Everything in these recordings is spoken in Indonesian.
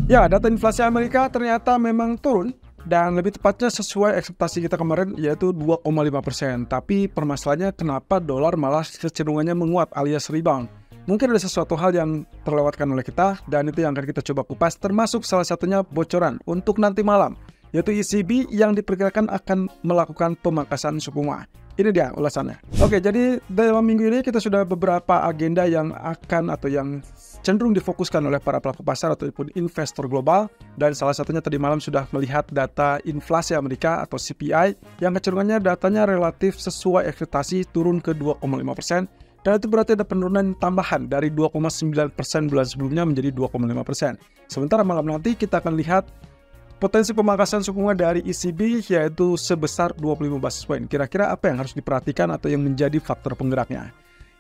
Ya, data inflasi Amerika ternyata memang turun dan lebih tepatnya sesuai ekspektasi kita kemarin yaitu 2,5%. Tapi permasalahannya kenapa dolar malah kecenderungannya menguat alias rebound. Mungkin ada sesuatu hal yang terlewatkan oleh kita dan itu yang akan kita coba kupas termasuk salah satunya bocoran untuk nanti malam yaitu ECB yang diperkirakan akan melakukan pemangkasan suku bunga. Ini dia ulasannya. Oke, jadi dalam minggu ini kita sudah beberapa agenda yang akan atau yang cenderung difokuskan oleh para pelaku pasar ataupun investor global. Dan salah satunya tadi malam sudah melihat data inflasi Amerika atau CPI yang kecenderungannya datanya relatif sesuai ekspektasi turun ke 2,5%. Dan itu berarti ada penurunan tambahan dari 2,9% bulan sebelumnya menjadi 2,5%. Sementara malam nanti kita akan lihat potensi pemangkasan suku bunga dari ECB yaitu sebesar 25 basis point. Kira-kira apa yang harus diperhatikan atau yang menjadi faktor penggeraknya?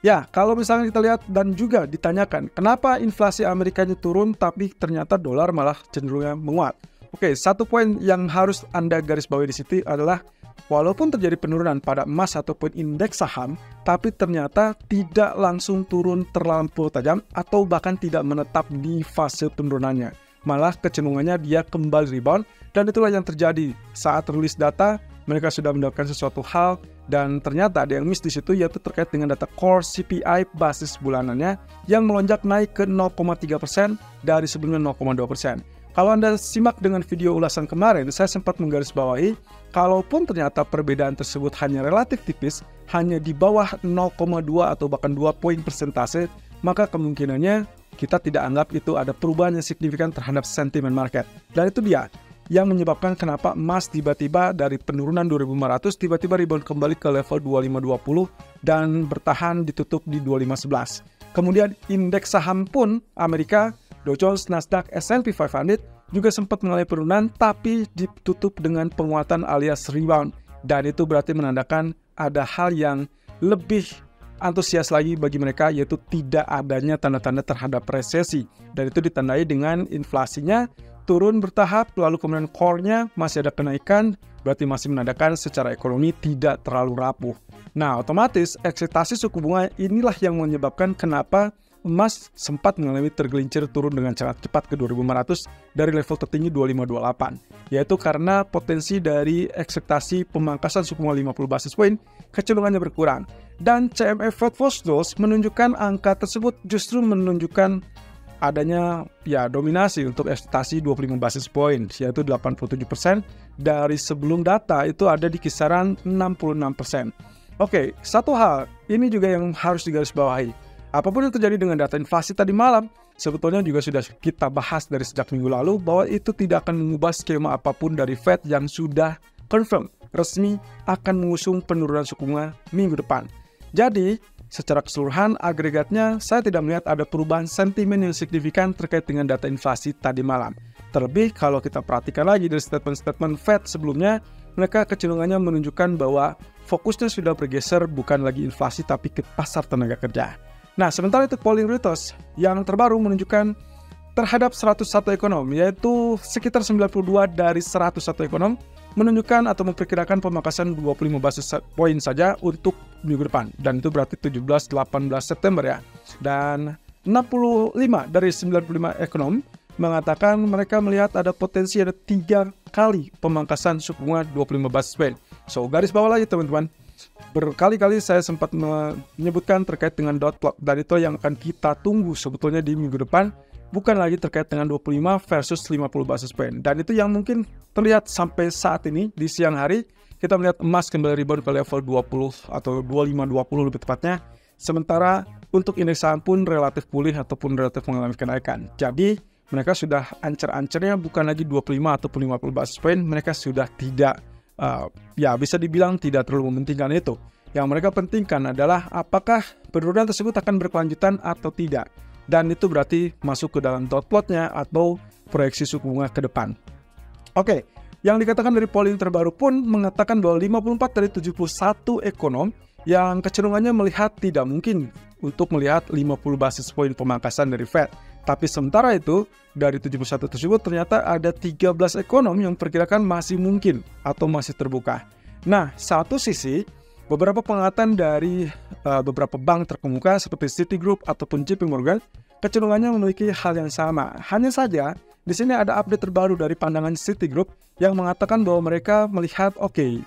Ya, kalau misalnya kita lihat dan juga ditanyakan, kenapa inflasi Amerikanya turun tapi ternyata dolar malah cenderungnya menguat? Oke, satu poin yang harus Anda garis bawahi di situ adalah walaupun terjadi penurunan pada emas ataupun indeks saham, tapi ternyata tidak langsung turun terlampau tajam atau bahkan tidak menetap di fase penurunannya. Malah kecenderungannya dia kembali rebound dan itulah yang terjadi saat rilis data mereka sudah mendapatkan sesuatu hal dan ternyata ada yang miss di situ yaitu terkait dengan data core CPI basis bulanannya yang melonjak naik ke 0,3% dari sebelumnya 0,2%. Kalau Anda simak dengan video ulasan kemarin, saya sempat menggarisbawahi kalaupun ternyata perbedaan tersebut hanya relatif tipis, hanya di bawah 0,2 atau bahkan 2 poin persentase, maka kemungkinannya kita tidak anggap itu ada perubahan yang signifikan terhadap sentimen market. Dan itu dia yang menyebabkan kenapa emas tiba-tiba dari penurunan 2.500 tiba-tiba rebound kembali ke level 2520 dan bertahan ditutup di 2511. Kemudian indeks saham pun Amerika, Dow Jones, Nasdaq, S&P 500 juga sempat mengalami penurunan tapi ditutup dengan penguatan alias rebound. Dan itu berarti menandakan ada hal yang lebih antusias lagi bagi mereka yaitu tidak adanya tanda-tanda terhadap resesi dan itu ditandai dengan inflasinya turun bertahap lalu kemudian core-nya masih ada kenaikan berarti masih menandakan secara ekonomi tidak terlalu rapuh. Nah otomatis ekspektasi suku bunga inilah yang menyebabkan kenapa emas sempat mengalami tergelincir turun dengan sangat cepat ke 2.500 dari level tertinggi 2528 yaitu karena potensi dari ekspektasi pemangkasan suku bunga 50 basis point kecenderungannya berkurang dan CME Fed Watch menunjukkan angka tersebut justru menunjukkan adanya dominasi untuk ekspektasi 25 basis point yaitu 87% dari sebelum data itu ada di kisaran 66%. Oke, satu hal ini juga yang harus digarisbawahi. Apapun yang terjadi dengan data inflasi tadi malam, sebetulnya juga sudah kita bahas dari sejak minggu lalu bahwa itu tidak akan mengubah skema apapun dari Fed yang sudah confirm, resmi akan mengusung penurunan suku bunga minggu depan. Jadi, secara keseluruhan agregatnya saya tidak melihat ada perubahan sentimen yang signifikan terkait dengan data inflasi tadi malam. Terlebih kalau kita perhatikan lagi dari statement-statement Fed sebelumnya, mereka kecenderungannya menunjukkan bahwa fokusnya sudah bergeser bukan lagi inflasi tapi ke pasar tenaga kerja. Nah, sementara itu polling Reuters yang terbaru menunjukkan terhadap 101 ekonom, yaitu sekitar 92 dari 101 ekonom, menunjukkan atau memperkirakan pemangkasan 25 basis point saja untuk minggu depan. Dan itu berarti 17-18 September ya. Dan 65 dari 95 ekonom mengatakan mereka melihat ada potensi ada 3 kali pemangkasan suku bunga 25 basis point. So, garis bawah lagi teman-teman. Berkali-kali saya sempat menyebutkan terkait dengan dot plot dan itu yang akan kita tunggu sebetulnya di minggu depan bukan lagi terkait dengan 25 versus 50 basis point dan itu yang mungkin terlihat sampai saat ini di siang hari kita melihat emas kembali rebound ke level 20 atau 25-20 lebih tepatnya sementara untuk indeks saham pun relatif pulih ataupun relatif mengalami kenaikan. Jadi mereka sudah ancer-ancernya bukan lagi 25 ataupun 50 basis point, mereka sudah tidak bisa dibilang tidak terlalu mementingkan itu. Yang mereka pentingkan adalah apakah penurunan tersebut akan berkelanjutan atau tidak. Dan itu berarti masuk ke dalam dot plotnya atau proyeksi suku bunga ke depan. Oke, yang dikatakan dari polling terbaru pun mengatakan bahwa 54 dari 71 ekonom yang kecenderungannya melihat tidak mungkin untuk melihat 50 basis point pemangkasan dari Fed. Tapi sementara itu, dari 71 tersebut ternyata ada 13 ekonom yang perkirakan masih mungkin atau masih terbuka. Nah, satu sisi, beberapa pengamatan dari beberapa bank terkemuka seperti Citigroup ataupun JP Morgan, kecenderungannya memiliki hal yang sama. Hanya saja, di sini ada update terbaru dari pandangan Citigroup yang mengatakan bahwa mereka melihat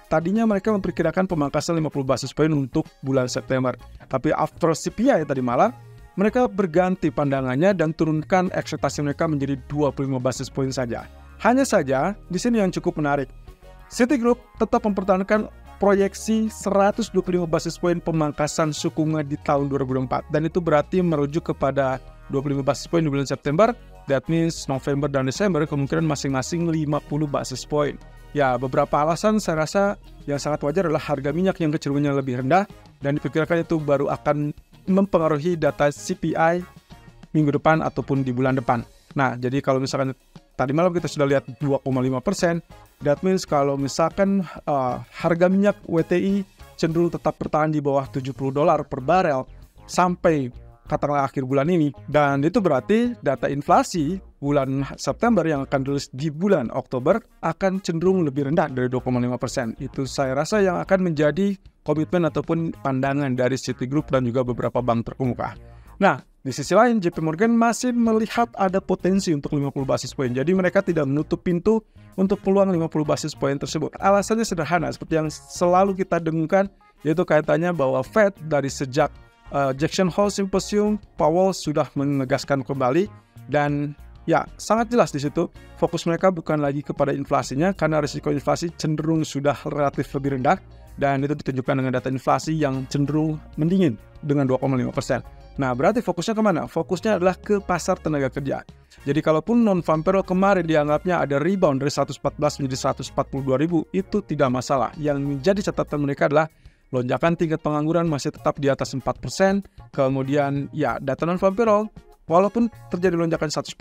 tadinya mereka memperkirakan pemangkasan 50 basis point untuk bulan September. Tapi after CPI tadi malam, mereka berganti pandangannya dan turunkan ekspektasi mereka menjadi 25 basis point saja. Hanya saja, di sini yang cukup menarik. Citigroup tetap mempertahankan proyeksi 125 basis point pemangkasan suku bunga di tahun 2024. Dan itu berarti merujuk kepada 25 basis point di bulan September. That means November dan Desember kemungkinan masing-masing 50 basis point. Ya, beberapa alasan saya rasa yang sangat wajar adalah harga minyak yang kecenderungannya lebih rendah. Dan diperkirakan itu baru akan mempengaruhi data CPI minggu depan ataupun di bulan depan. Nah, jadi kalau misalkan tadi malam kita sudah lihat 2,5%, that means kalau misalkan harga minyak WTI cenderung tetap bertahan di bawah $70 per barel sampai katakanlah akhir bulan ini, dan itu berarti data inflasi bulan September yang akan dirilis di bulan Oktober akan cenderung lebih rendah dari 2,5%. Itu saya rasa yang akan menjadi komitmen ataupun pandangan dari Citigroup dan juga beberapa bank terkemuka. Nah, di sisi lain, JP Morgan masih melihat ada potensi untuk 50 basis point. Jadi mereka tidak menutup pintu untuk peluang 50 basis point tersebut. Alasannya sederhana, seperti yang selalu kita dengungkan, yaitu kaitannya bahwa Fed dari sejak Jackson Hole Symposium, Powell sudah menegaskan kembali, dan ya sangat jelas di situ fokus mereka bukan lagi kepada inflasinya karena risiko inflasi cenderung sudah relatif lebih rendah, dan itu ditunjukkan dengan data inflasi yang cenderung mendingin dengan 2,5%. Nah, berarti fokusnya kemana? Fokusnya adalah ke pasar tenaga kerja. Jadi kalaupun non-farm payroll kemarin dianggapnya ada rebound dari 114 menjadi 142 ribu, itu tidak masalah. Yang menjadi catatan mereka adalah lonjakan tingkat pengangguran masih tetap di atas 4%. Kemudian ya data non-farm payroll walaupun terjadi lonjakan 142,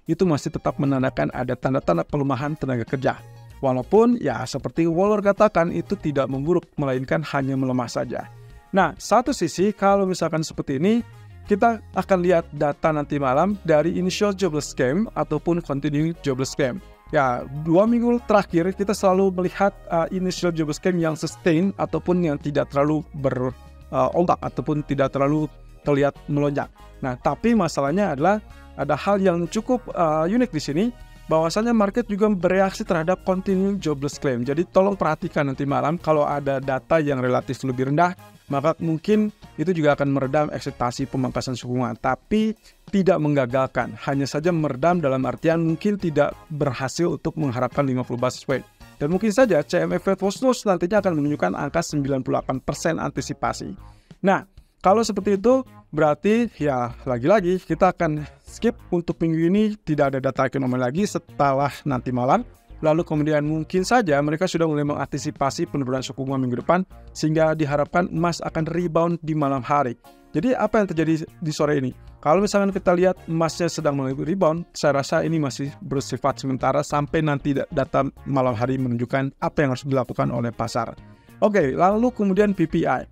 itu masih tetap menandakan ada tanda-tanda pelemahan tenaga kerja. Walaupun ya seperti Waller katakan itu tidak memburuk, melainkan hanya melemah saja. Nah, satu sisi kalau misalkan seperti ini, kita akan lihat data nanti malam dari initial jobless claim ataupun continuing jobless claim. Ya, 2 minggu terakhir kita selalu melihat initial jobless claim yang sustain ataupun yang tidak terlalu berombak ataupun tidak terlalu terlihat melonjak. Nah, tapi masalahnya adalah ada hal yang cukup unik di sini, bahwasannya market juga bereaksi terhadap continuing jobless claim. Jadi tolong perhatikan nanti malam kalau ada data yang relatif lebih rendah, maka mungkin itu juga akan meredam ekspektasi pemangkasan suku bunga, tapi tidak menggagalkan, hanya saja meredam dalam artian mungkin tidak berhasil untuk mengharapkan 50 basis point. Dan mungkin saja CME Fed Watch News nantinya akan menunjukkan angka 98% antisipasi. Nah, kalau seperti itu, berarti ya lagi-lagi kita akan skip untuk minggu ini, tidak ada data ekonomi lagi setelah nanti malam. Lalu kemudian mungkin saja mereka sudah mulai mengantisipasi penurunan suku bunga minggu depan, sehingga diharapkan emas akan rebound di malam hari. Jadi apa yang terjadi di sore ini? Kalau misalkan kita lihat emasnya sedang mulai rebound, saya rasa ini masih bersifat sementara sampai nanti data malam hari menunjukkan apa yang harus dilakukan oleh pasar. Oke, lalu kemudian PPI.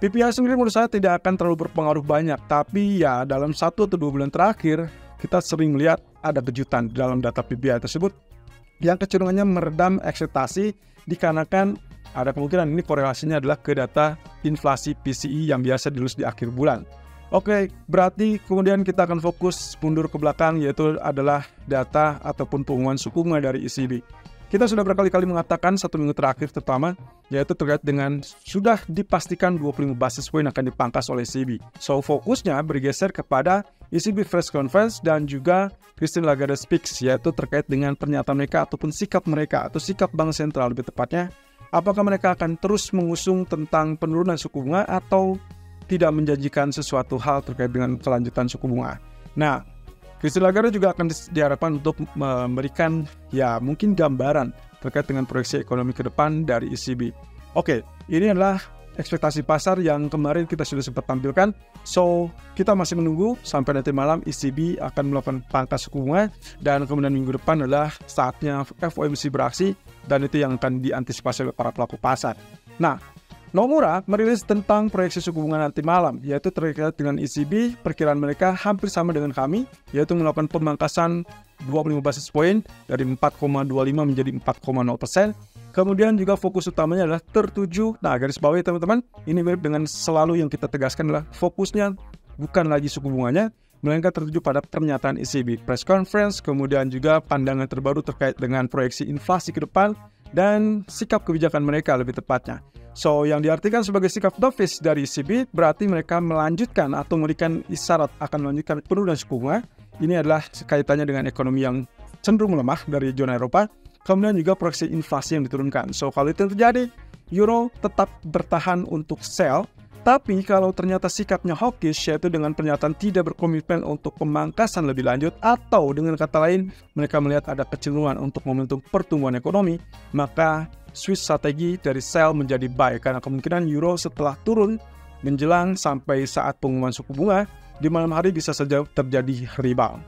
PPI sendiri menurut saya tidak akan terlalu berpengaruh banyak, tapi ya dalam 1 atau 2 bulan terakhir kita sering melihat ada kejutan dalam data PPI tersebut yang kecenderungannya meredam ekspektasi dikarenakan ada kemungkinan ini korelasinya adalah ke data inflasi PCE yang biasa dirilis di akhir bulan. Oke, berarti kemudian kita akan fokus mundur ke belakang, yaitu adalah data ataupun pengumuman suku bunga dari ECB. Kita sudah berkali-kali mengatakan 1 minggu terakhir terutama, yaitu terkait dengan sudah dipastikan 25 basis point akan dipangkas oleh ECB. So, fokusnya bergeser kepada ECB Press Conference dan juga Christine Lagarde Speaks, yaitu terkait dengan pernyataan mereka ataupun sikap mereka, atau sikap bank sentral lebih tepatnya. Apakah mereka akan terus mengusung tentang penurunan suku bunga atau tidak menjanjikan sesuatu hal terkait dengan kelanjutan suku bunga. Nah, Christine Lagarde juga akan diharapkan untuk memberikan ya mungkin gambaran terkait dengan proyeksi ekonomi ke depan dari ECB. Oke, ini adalah ekspektasi pasar yang kemarin kita sudah sempat tampilkan. So, kita masih menunggu sampai nanti malam ECB akan melakukan pangkas suku bunga, dan kemudian minggu depan adalah saatnya FOMC beraksi, dan itu yang akan diantisipasi oleh para pelaku pasar. Nah, Nomura merilis tentang proyeksi suku bunga nanti malam, yaitu terkait dengan ECB. Perkiraan mereka hampir sama dengan kami, yaitu melakukan pemangkasan 25 basis point dari 4,25 menjadi 4,0%. Kemudian juga fokus utamanya adalah tertuju, nah garis bawahi teman-teman, ini mirip dengan selalu yang kita tegaskan adalah fokusnya bukan lagi suku bunganya, melainkan tertuju pada pernyataan ECB press conference, kemudian juga pandangan terbaru terkait dengan proyeksi inflasi ke depan, dan sikap kebijakan mereka lebih tepatnya. So, yang diartikan sebagai sikap dovish dari ECB berarti mereka melanjutkan atau memberikan isyarat akan melanjutkan penurunan suku bunga. Ini adalah kaitannya dengan ekonomi yang cenderung melemah dari zona Eropa, kemudian juga proyeksi inflasi yang diturunkan. So, kalau itu terjadi, euro tetap bertahan untuk sell. Tapi kalau ternyata sikapnya hawkish, yaitu dengan pernyataan tidak berkomitmen untuk pemangkasan lebih lanjut, atau dengan kata lain mereka melihat ada kecenderungan untuk momentum pertumbuhan ekonomi, maka switch strategi dari sell menjadi buy, karena kemungkinan euro setelah turun menjelang sampai saat pengumuman suku bunga di malam hari bisa saja terjadi rebound.